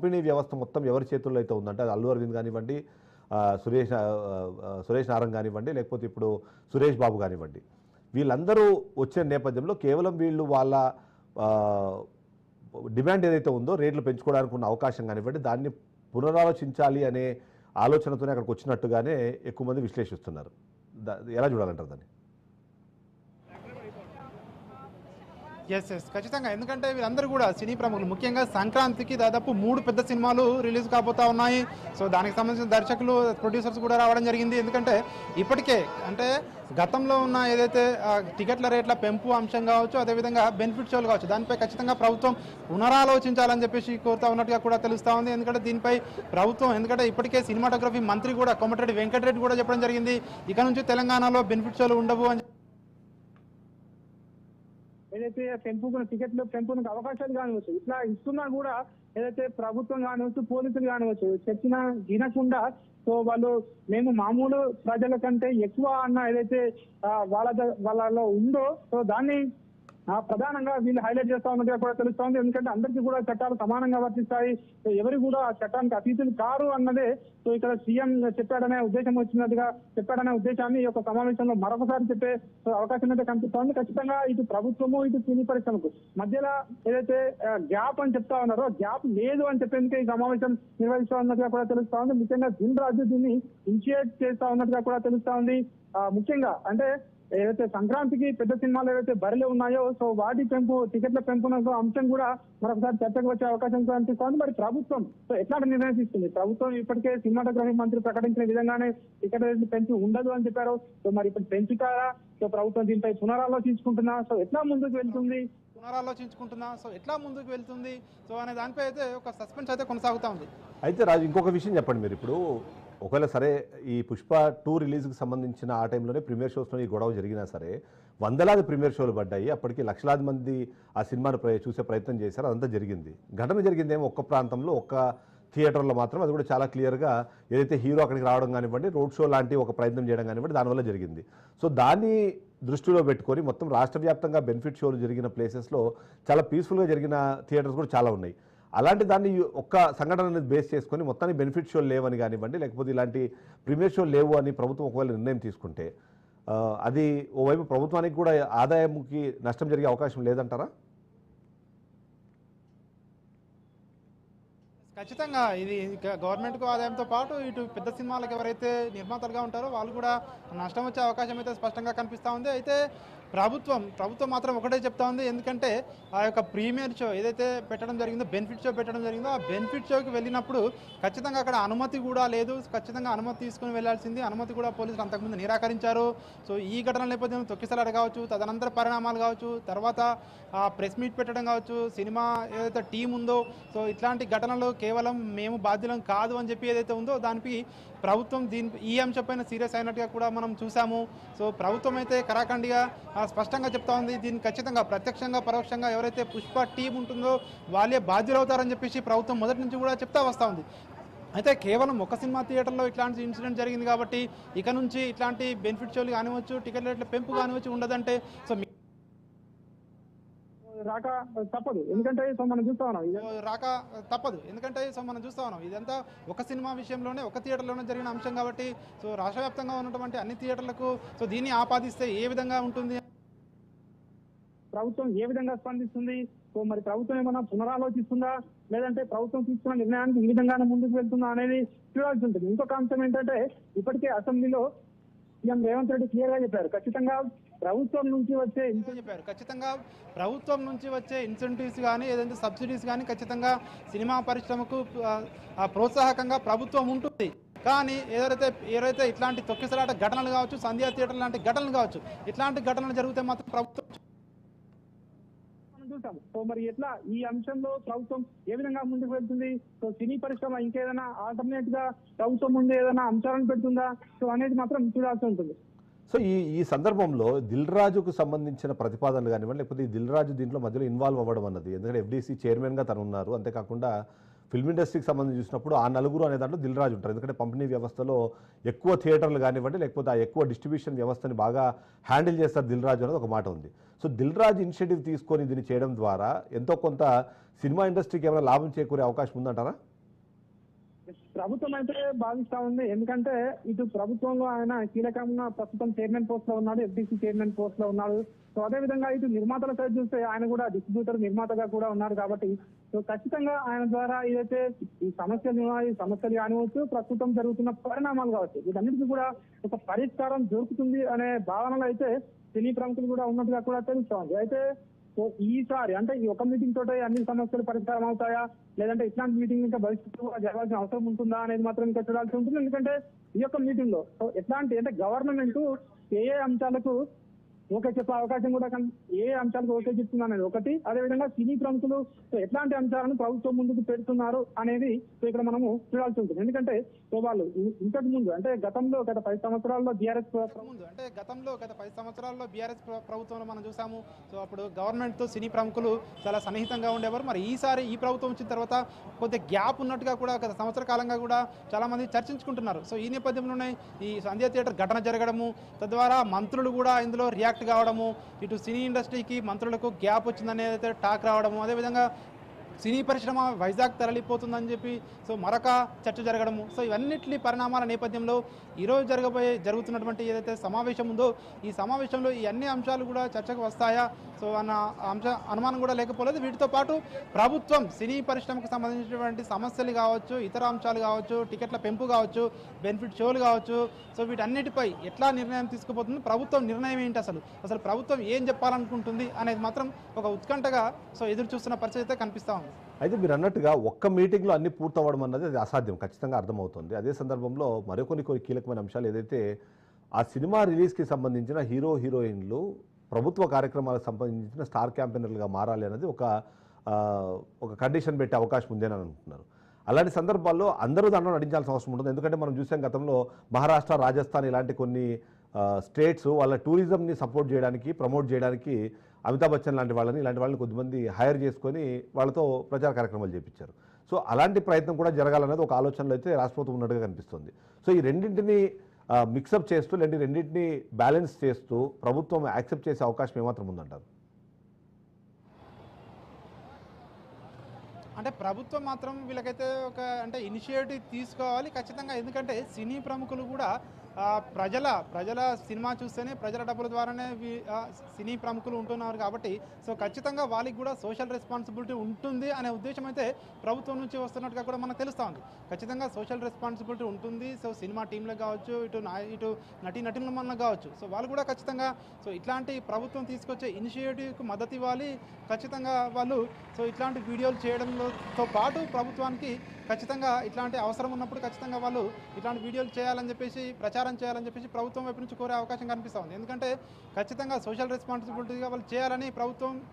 పంపిణీ వ్యవస్థ మొత్తం ఎవరి చేతుల్లో అయితే ఉందంటే అది అల్లు అరవింద్ కానివ్వండి, సురేష్ నారాయణ కానివ్వండి, లేకపోతే ఇప్పుడు సురేష్ బాబు కానివ్వండి, వీళ్ళందరూ వచ్చే నేపథ్యంలో కేవలం వీళ్ళు వాళ్ళ డిమాండ్ ఏదైతే ఉందో రేట్లు పెంచుకోవడానికి ఉన్న అవకాశం కానివ్వండి దాన్ని పునరాలోచించాలి అనే ఆలోచనతోనే అక్కడికి వచ్చినట్టుగానే ఎక్కువ మంది విశ్లేషిస్తున్నారు. ఎలా చూడాలంటారు దాన్ని? ఎస్ ఖచ్చితంగా. ఎందుకంటే వీళ్ళందరూ కూడా సినీ ప్రముఖులు, ముఖ్యంగా సంక్రాంతికి దాదాపు 3 పెద్ద సినిమాలు రిలీజ్ కాబోతా ఉన్నాయి. సో దానికి సంబంధించిన దర్శకులు, ప్రొడ్యూసర్స్ కూడా రావడం జరిగింది. ఎందుకంటే ఇప్పటికే అంటే గతంలో ఉన్న ఏదైతే టికెట్ల రేట్ల పెంపు అంశం కావచ్చు, అదేవిధంగా బెనిఫిట్ షోలు కావచ్చు, దానిపై ఖచ్చితంగా ప్రభుత్వం పునరాలోచించాలని చెప్పేసి కోరుతా ఉన్నట్టుగా కూడా తెలుస్తూ ఉంది. ఎందుకంటే దీనిపై ప్రభుత్వం, ఎందుకంటే ఇప్పటికే సినిమాటోగ్రఫీ మంత్రి కూడా కోమటిరెడ్డి వెంకటరెడ్డి కూడా చెప్పడం జరిగింది, ఇక నుంచి తెలంగాణలో బెనిఫిట్ షోలు ఉండవు అని. ఏదైతే పెంపుకున్న టికెట్లు పెంపుకు అవకాశాలు కానివచ్చు, ఇట్లా ఇస్తున్నా కూడా ఏదైతే ప్రభుత్వం కానివచ్చు, పోలీసులు కానివచ్చు చెప్పినా వినకుండా, సో వాళ్ళు మేము మామూలు ప్రజల కంటే ఎక్కువ అన్న ఏదైతే వాళ్ళలో ఉందో, సో దాన్ని ప్రధానంగా వీళ్ళు హైలైట్ చేస్తా ఉన్నట్టుగా కూడా తెలుస్తోంది. ఎందుకంటే అందరికీ కూడా చట్టాలు సమానంగా వర్తిస్తాయి, సో ఎవరు కూడా ఆ చట్టానికి అతీతులు కారు అన్నదే సో ఇక్కడ సీఎం చెప్పాడనే ఉద్దేశాన్ని ఈ యొక్క సమావేశంలో మరొకసారి చెప్పే అవకాశం అయితే కనిపిస్తోంది. ఖచ్చితంగా ఇటు ప్రభుత్వము ఇటు సినీ పరిశ్రమకు మధ్యలో ఏదైతే గ్యాప్ అని చెప్తా ఉన్నారో గ్యాప్ లేదు అని చెప్పేందుకే ఈ సమావేశం నిర్వహిస్తా ఉన్నట్టుగా కూడా తెలుస్తా ఉంది. ముఖ్యంగా దిల్ రాజు దీన్ని ఇనిషియేట్ చేస్తా ఉన్నట్టుగా కూడా తెలుస్తా ఉంది. ముఖ్యంగా అంటే ఏదైతే సంక్రాంతికి పెద్ద సినిమాలు ఏవైతే బరిలో ఉన్నాయో, సో వాటి పెంపు, టికెట్ల పెంపునకు అంశం కూడా మరొకసారి చర్చకు వచ్చే అవకాశం కనిపిస్తోంది. మరి ప్రభుత్వం సో ఎట్లాంటి నిర్ణయం తీసుకుంది? ప్రభుత్వం ఇప్పటికే సినిమాటోగ్రఫీ మంత్రి ప్రకటించిన విధంగానే టికెట్ రేట్లు పెంచి ఉండదు అని చెప్పారు. సో మరి ఇప్పుడు పెంచుతారా? సో ప్రభుత్వం దీనిపై పునరాలోచించుకుంటున్నా? సో ఎట్లా ముందుకు వెళ్తుంది సో అనే దానిపై అయితే ఒక సస్పెన్స్ అయితే కొనసాగుతా ఉంది. అయితే రాజు, ఇంకొక విషయం చెప్పండి. మీరు ఇప్పుడు ఒకవేళ సరే ఈ పుష్ప 2 రిలీజ్కి సంబంధించిన ఆ టైంలోనే ప్రీమియర్ షోస్లో ఈ గొడవ జరిగినా సరే వందలాది ప్రీమియర్ షోలు పడ్డాయి, అప్పటికి లక్షలాది మంది ఆ సినిమాను చూసే ప్రయత్నం చేశారు, అదంతా జరిగింది. ఘటన జరిగిందేమో ఒక్క ప్రాంతంలో, ఒక్క థియేటర్లో మాత్రం. అది కూడా చాలా క్లియర్గా ఏదైతే హీరో అక్కడికి రావడం కానివ్వండి, రోడ్ షో లాంటి ఒక ప్రయత్నం చేయడం కానివ్వండి, దానివల్ల జరిగింది. సో దాన్ని దృష్టిలో పెట్టుకొని మొత్తం రాష్ట్ర వ్యాప్తంగా బెనిఫిట్ షోలు జరిగిన ప్లేసెస్లో చాలా పీస్ఫుల్గా జరిగిన థియేటర్స్ కూడా చాలా ఉన్నాయి. అలాంటి దాన్ని ఒక్క సంఘటన బేస్ చేసుకొని మొత్తాన్ని బెనిఫిట్ షోలు లేవని కానివ్వండి, లేకపోతే ఇలాంటి ప్రీమియర్ షోలు లేవు అని ప్రభుత్వం ఒకవేళ నిర్ణయం తీసుకుంటే అది ఓవైపు ప్రభుత్వానికి కూడా ఆదాయంకి నష్టం జరిగే అవకాశం లేదంటారా? ఖచ్చితంగా ఇది గవర్నమెంట్కు ఆదాయంతో పాటు ఇటు పెద్ద సినిమాలకు ఎవరైతే నిర్మాతలుగా ఉంటారో వాళ్ళు కూడా నష్టం వచ్చే అవకాశం అయితే స్పష్టంగా కనిపిస్తూ ఉంది. అయితే ప్రభుత్వం మాత్రం ఒకటే చెప్తా ఉంది. ఎందుకంటే ఆ యొక్క ప్రీమియర్ షో ఏదైతే పెట్టడం జరిగిందో, బెనిఫిట్ షో పెట్టడం జరిగిందో, ఆ బెనిఫిట్ షోకి వెళ్ళినప్పుడు ఖచ్చితంగా అక్కడ అనుమతి కూడా లేదు. ఖచ్చితంగా అనుమతి తీసుకుని వెళ్లాల్సింది. అనుమతి కూడా పోలీసులు అంతకుముందు నిరాకరించారు. సో ఈ ఘటన నేపథ్యంలో తొక్కిసలాట కావచ్చు, తదనంతర పరిణామాలు కావచ్చు, తర్వాత ప్రెస్ మీట్ పెట్టడం కావచ్చు, సినిమా ఏదైతే టీం ఉందో, సో ఇట్లాంటి ఘటనలు కేవలం మేము బాధ్యులం కాదు అని చెప్పి ఏదైతే ఉందో దానికి ప్రభుత్వం ఈ అంశంపైన సీరియస్ అయినట్టుగా కూడా మనం చూసాము. సో ప్రభుత్వం అయితే కరాఖండిగా స్పష్టంగా చెప్తా ఉంది. దీన్ని ఖచ్చితంగా ప్రత్యక్షంగా పరోక్షంగా ఎవరైతే పుష్ప టీం ఉంటుందో వాళ్ళే బాధ్యులవుతారని చెప్పేసి ప్రభుత్వం మొదటి నుంచి కూడా చెప్తా వస్తూ ఉంది. అయితే కేవలం ఒక సినిమా థియేటర్లో ఇట్లాంటి ఇన్సిడెంట్ జరిగింది కాబట్టి ఇక నుంచి ఇట్లాంటి బెనిఫిట్ షోలు కానివచ్చు, టికెట్ రేట్ల పెంపు కానివచ్చు ఉండదంటే సో రాక తప్పదు. ఎందుకంటే సో మనం చూస్తా ఉన్నాం ఇదంతా ఒక సినిమా విషయంలోనే, ఒక థియేటర్లోనే జరిగిన అంశం కాబట్టి సో రాష్ట్ర వ్యాప్తంగా ఉన్నటువంటి అన్ని థియేటర్లకు సో దీన్ని ఆపాదిస్తే ఏ విధంగా ఉంటుంది, ప్రభుత్వం ఏ విధంగా స్పందిస్తుంది? సో మరి ప్రభుత్వం ఏమన్నా పునరాలోచిస్తుందా, లేదంటే ప్రభుత్వం తీసుకున్న నిర్ణయానికి ఈ విధంగానే ముందుకు వెళ్తుందా అనేది చూడాల్సి ఉంటుంది. ఇంకొక అంశం ఏంటంటే ఇప్పటికే అసెంబ్లీలో సీఎం రేవంత్ రెడ్డి క్లియర్ గా చెప్పారు, ఖచ్చితంగా ప్రభుత్వం నుంచి వచ్చే ఇన్సెంటివ్స్ కానీ ఏదైతే సబ్సిడీస్ కానీ ఖచ్చితంగా సినిమా పరిశ్రమకు ప్రోత్సాహకంగా ప్రభుత్వం ఉంటుంది. కానీ ఏదైతే ఇట్లాంటి తొక్కిసలాట ఘటనలు కావచ్చు, సంధ్యా థియేటర్ లాంటి ఘటనలు కావచ్చు, ఇట్లాంటి ఘటనలు జరిగితే మాత్రం ప్రభుత్వం చూసాము. సో మరి ఎట్లా ఈ అంశంలో ప్రభుత్వం ఏ విధంగా ముందుకు వెళ్తుంది? సో సినీ పరిశ్రమ ఇంకేదైనా ఆల్టర్నేట్ గా ప్రభుత్వం ముందు ఏదైనా అంశాలను పెడుతుందా సో అనేది మాత్రం చూడాల్సి ఉంటుంది. సో ఈ సందర్భంలో దిల్ రాజుకు సంబంధించిన ప్రతిపాదనలు కానివ్వండి, లేకపోతే ఈ దిల్ రాజు దీంట్లో మధ్యలో ఇన్వాల్వ్ అవ్వడం అన్నది, ఎందుకంటే ఎఫ్డీసీ చైర్మన్గా తను ఉన్నారు, అంతేకాకుండా ఫిల్మ్ ఇండస్ట్రీకి సంబంధించి చూసినప్పుడు ఆ నలుగురు అనే దాంట్లో దిల్ రాజు ఉంటారు. ఎందుకంటే పంపిణీ వ్యవస్థలో ఎక్కువ థియేటర్లు కానివ్వండి, లేకపోతే ఆ ఎక్కువ డిస్ట్రిబ్యూషన్ వ్యవస్థని బాగా హ్యాండిల్ చేస్తారు దిల్ రాజు అనేది ఒక మాట ఉంది. సో దిల్ రాజు ఇనిషియేటివ్ తీసుకొని దీన్ని చేయడం ద్వారా ఎంతో కొంత సినిమా ఇండస్ట్రీకి ఏమైనా లాభం చేకూరే అవకాశం ఉందంటారా? ప్రభుత్వం అయితే భావిస్తా ఉంది. ఎందుకంటే ఇటు ప్రభుత్వంలో ఆయన కీలకంగా ప్రస్తుతం చైర్మన్ పోస్ట్ లో ఉన్నాడు, ఎఫ్డీసీ చైర్మన్ పోస్ట్ లో ఉన్నాడు. సో అదే విధంగా ఇటు నిర్మాతల సైడ్ చూస్తే ఆయన కూడా డిస్ట్రిబ్యూటర్ నిర్మాతగా కూడా ఉన్నారు కాబట్టి సో ఖచ్చితంగా ఆయన ద్వారా ఏదైతే ఈ సమస్యలు కానివచ్చు, ప్రస్తుతం జరుగుతున్న పరిణామాలు కావచ్చు, వీటన్నిటికీ కూడా ఒక పరిష్కారం దొరుకుతుంది అనే భావనలో అయితే సినీ ప్రముఖులు కూడా ఉన్నట్టుగా కూడా తెలుస్తా ఉంది. అయితే సో ఈసారి అంటే ఈ ఒక మీటింగ్ తోటే అన్ని సమస్యలు పరిష్కారం అవుతాయా, లేదంటే ఇట్లాంటి మీటింగ్ ఇంకా భవిష్యత్తులో జరగాల్సిన అవసరం ఉంటుందా అనేది మాత్రం ఇంకా చూడాల్సి ఉంటుంది. ఎందుకంటే ఈ యొక్క మీటింగ్ లో సో ఎట్లాంటి అంటే గవర్నమెంట్ ఏ అంశాలకు ఓకే చెప్పే అవకాశం కూడా ఏ అంశాలకు ఓకే చెప్తున్నా అనేది ఒకటి, అదేవిధంగా సినీ ప్రముఖులు సో ఎట్లాంటి అంశాలను ప్రభుత్వం ముందుకు పెడుతున్నారు అనేది సో ఇక్కడ మనము చూడాల్సి ఉంటుంది. ఎందుకంటే సో వాళ్ళు ఇంతకు ముందు అంటే గత 10 సంవత్సరాల్లో బీఆర్ఎస్ గత 10 సంవత్సరాల్లో బీఆర్ఎస్ ప్రభుత్వంలో మనం చూసాము. సో అప్పుడు గవర్నమెంట్ తో సినీ ప్రముఖులు చాలా సన్నిహితంగా ఉండేవారు. మరి ఈసారి ఈ ప్రభుత్వం వచ్చిన తర్వాత కొద్దిగా గ్యాప్ ఉన్నట్టుగా కూడా గత సంవత్సర కాలంగా కూడా చాలా మంది చర్చించుకుంటున్నారు. సో ఈ నేపథ్యంలోనే ఈ సంధ్య థియేటర్ ఘటన జరగడము, తద్వారా మంత్రులు కూడా ఇందులో రియాక్ట్ కావడము, ఇటు సినీ ఇండస్ట్రీకి మంత్రులకు గ్యాప్ వచ్చిందనేది టాక్ రావడము, అదేవిధంగా సినీ పరిశ్రమ వైజాగ్ తరలిపోతుందని చెప్పి సో మరొక చర్చ జరగడము. సో ఇవన్నిటి పరిణామాల నేపథ్యంలో ఈరోజు జరుగుతున్నటువంటి ఏదైతే సమావేశం ఉందో ఈ సమావేశంలో ఈ అన్ని అంశాలు కూడా చర్చకు వస్తాయా సో అన్న అనుమానం కూడా లేకపోలేదు. వీటితో పాటు ప్రభుత్వం సినీ పరిశ్రమకు సంబంధించినటువంటి సమస్యలు కావచ్చు, ఇతర అంశాలు కావచ్చు, టికెట్ల పెంపు కావచ్చు, బెనిఫిట్ షోలు కావచ్చు, సో వీటన్నిటిపై ఎట్లా నిర్ణయం తీసుకుపోతుంది, ప్రభుత్వం నిర్ణయం ఏంటి, అసలు ప్రభుత్వం ఏం చెప్పాలనుకుంటుంది అనేది మాత్రం ఒక ఉత్కంఠగా సో ఎదురు చూస్తున్న పరిస్థితి అయితే కనిపిస్తా ఉంది. అయితే మీరు అన్నట్టుగా ఒక్క మీటింగ్లో అన్ని పూర్తవ్వడం అన్నది అది అసాధ్యం, ఖచ్చితంగా అర్థమవుతుంది. అదే సందర్భంలో మరికొన్ని కీలకమైన అంశాలు ఏదైతే ఆ సినిమా రిలీజ్కి సంబంధించిన హీరోయిన్లు ప్రభుత్వ కార్యక్రమాలకు సంబంధించిన స్టార్ క్యాంపెయినర్లుగా మారాలి అనేది ఒక కండిషన్ పెట్టే అవకాశం ఉందని అనుకుంటున్నారు. అలాంటి సందర్భాల్లో అందరూ దాంట్లో నటించాల్సిన అవసరం ఉంటుంది. ఎందుకంటే మనం చూసాం గతంలో మహారాష్ట్ర, రాజస్థాన్ ఇలాంటి కొన్ని స్టేట్స్ వాళ్ళ టూరిజంని సపోర్ట్ చేయడానికి, ప్రమోట్ చేయడానికి అమితాబ్ బచ్చన్ ఇలాంటి వాళ్ళని కొద్దిమంది హైర్ చేసుకొని వాళ్ళతో ప్రచార కార్యక్రమాలు చేయించారు. సో అలాంటి ప్రయత్నం కూడా జరగాలనేది ఒక ఆలోచనలో అయితే రాష్ట్ర ప్రభుత్వం ఉన్నట్టుగా కనిపిస్తుంది. సో ఈ రెండింటిని మిక్సప్ చేస్తూ లేదంటే రెండింటిని బ్యాలెన్స్ చేస్తూ ప్రభుత్వం యాక్సెప్ట్ చేసే అవకాశం ఏమాత్రం ఉందంటారు? అంటే ప్రభుత్వం మాత్రం వీళ్ళకైతే ఒక అంటే ఇనిషియేటివ్ తీసుకోవాలి ఖచ్చితంగా. ఎందుకంటే సినీ ప్రముఖులు కూడా ప్రజల సినిమా చూస్తేనే ప్రజల డబ్బుల ద్వారానే సినీ ప్రముఖులు ఉంటున్నారు కాబట్టి సో ఖచ్చితంగా వాళ్ళకి కూడా సోషల్ రెస్పాన్సిబిలిటీ ఉంటుంది అనే ఉద్దేశం అయితే ప్రభుత్వం నుంచి వస్తున్నట్టుగా కూడా మనకు తెలుస్తూ ఉంది. ఖచ్చితంగా సోషల్ రెస్పాన్సిబిలిటీ ఉంటుంది. సో సినిమా టీంలకు కావచ్చు, ఇటు నటీనటుల మనకు కావచ్చు, సో వాళ్ళు కూడా ఖచ్చితంగా సో ఇట్లాంటి ప్రభుత్వం తీసుకొచ్చే ఇనిషియేటివ్కి మద్దతు ఇవ్వాలి. ఖచ్చితంగా వాళ్ళు సో ఇట్లాంటి వీడియోలు చేయడంతో పాటు ప్రభుత్వానికి ఖచ్చితంగా ఇట్లాంటి అవసరం ఉన్నప్పుడు ఖచ్చితంగా వాళ్ళు ఇట్లాంటి వీడియోలు చేయాలని చెప్పేసి, ప్రచారం చేయాలని చెప్పేసి ప్రభుత్వం వైపు నుంచి కోరే అవకాశం కనిపిస్తూ ఉంది. ఎందుకంటే ఖచ్చితంగా సోషల్ రెస్పాన్సిబిలిటీగా వాళ్ళు చేయాలని ప్రభుత్వం